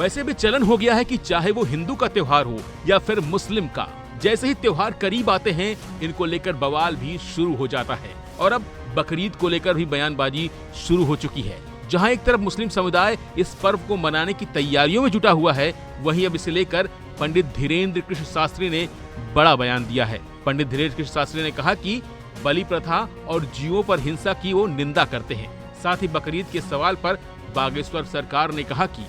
वैसे भी चलन हो गया है कि चाहे वो हिंदू का त्योहार हो या फिर मुस्लिम का, जैसे ही त्योहार करीब आते हैं इनको लेकर बवाल भी शुरू हो जाता है। और अब बकरीद को लेकर भी बयानबाजी शुरू हो चुकी है। जहां एक तरफ मुस्लिम समुदाय इस पर्व को मनाने की तैयारियों में जुटा हुआ है, वहीं अब इसे लेकर पंडित धीरेन्द्र कृष्ण शास्त्री ने बड़ा बयान दिया है। पंडित धीरेन्द्र कृष्ण शास्त्री ने कहा कि बलि प्रथा और जीवों पर हिंसा की वो निंदा करते हैं। साथ ही बकरीद के सवाल पर बागेश्वर सरकार ने कहा कि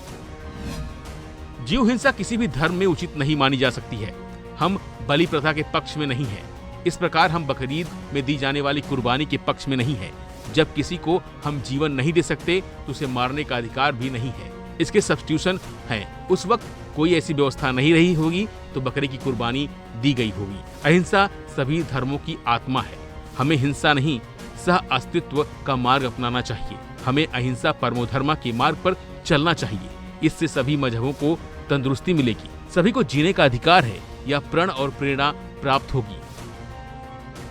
जीव हिंसा किसी भी धर्म में उचित नहीं मानी जा सकती है। हम बलि प्रथा के पक्ष में नहीं हैं। इस प्रकार हम बकरीद में दी जाने वाली कुर्बानी के पक्ष में नहीं है। जब किसी को हम जीवन नहीं दे सकते तो उसे मारने का अधिकार भी नहीं है। इसके सब्स्टिट्यूशन हैं। उस वक्त कोई ऐसी व्यवस्था नहीं रही होगी तो बकरे की कुर्बानी दी गई होगी। अहिंसा सभी धर्मों की आत्मा है। हमें हिंसा नहीं, सह अस्तित्व का मार्ग अपनाना चाहिए। हमें अहिंसा परमो धर्म के मार्ग पर चलना चाहिए। इससे सभी मजहबों को तंदुरुस्ती मिलेगी, सभी को जीने का अधिकार है, या प्रण और प्रेरणा प्राप्त होगी।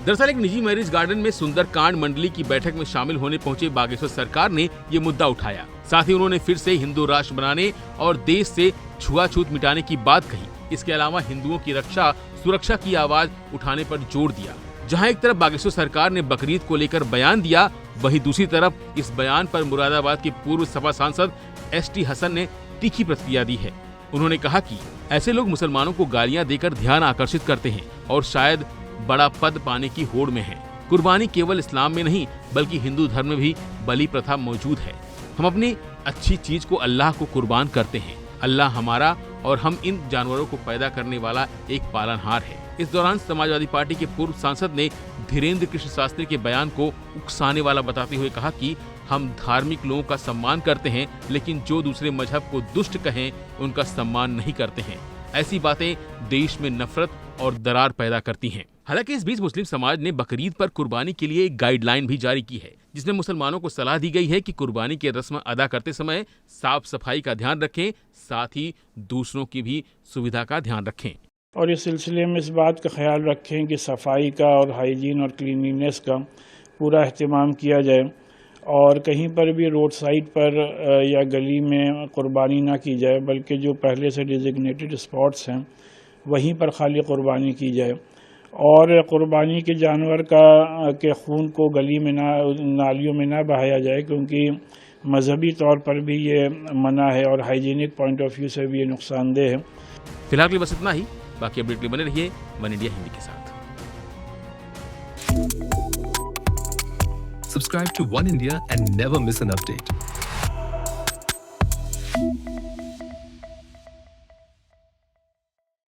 दरअसल एक निजी मैरिज गार्डन में सुंदरकांड मंडली की बैठक में शामिल होने पहुंचे बागेश्वर सरकार ने ये मुद्दा उठाया। साथ ही उन्होंने फिर से हिंदू राष्ट्र बनाने और देश से छुआछूत मिटाने की बात कही। इसके अलावा हिंदुओं की रक्षा सुरक्षा की आवाज उठाने पर जोर दिया। जहां एक तरफ बागेश्वर सरकार ने बकरीद को लेकर बयान दिया, वहीं दूसरी तरफ इस बयान पर मुरादाबाद के पूर्व सपा सांसद ST हसन ने तीखी प्रतिक्रिया दी है। उन्होंने कहा कि ऐसे लोग मुसलमानों को गालियां देकर ध्यान आकर्षित करते हैं और शायद बड़ा पद पाने की होड़ में हैं। कुर्बानी केवल इस्लाम में नहीं बल्कि हिंदू धर्म में भी बलि प्रथा मौजूद है। हम अपनी अच्छी चीज को अल्लाह को कुर्बान करते हैं। अल्लाह हमारा और हम इन जानवरों को पैदा करने वाला एक पालनहार है। इस दौरान समाजवादी पार्टी के पूर्व सांसद ने धीरेन्द्र कृष्ण शास्त्री के बयान को उकसाने वाला बताते हुए कहा कि हम धार्मिक लोगों का सम्मान करते हैं, लेकिन जो दूसरे मजहब को दुष्ट कहें उनका सम्मान नहीं करते हैं। ऐसी बातें देश में नफरत और दरार पैदा करती हैं। हालांकि इस बीच मुस्लिम समाज ने बकरीद पर कुर्बानी के लिए एक गाइडलाइन भी जारी की है, जिसमें मुसलमानों को सलाह दी गई है कि कुर्बानी की रस्म अदा करते समय साफ सफाई का ध्यान रखें, साथ ही दूसरों की भी सुविधा का ध्यान रखें। और इस सिलसिले में इस बात का ख्याल रखें कि सफाई का और हाइजीन और क्लीनिनेस का पूरा अहतमाम किया जाए और कहीं पर भी रोड साइड पर या गली में कुर्बानी ना की जाए, बल्कि जो पहले से डिजिग्नेटेड स्पॉट्स हैं वहीं पर खाली कुर्बानी की जाए। और कुर्बानी के जानवर के खून को गली में नालियों में ना बहाया जाए, क्योंकि मजहबी तौर पर भी ये मना है और हाइजीनिक पॉइंट ऑफ व्यू से भी ये नुकसानदेह है। फिलहाल के लिए बस इतना ही। बाकी अपडेट के लिए बने रहिए वन इंडिया हिंदी के साथ। Subscribe to One India and never miss an update.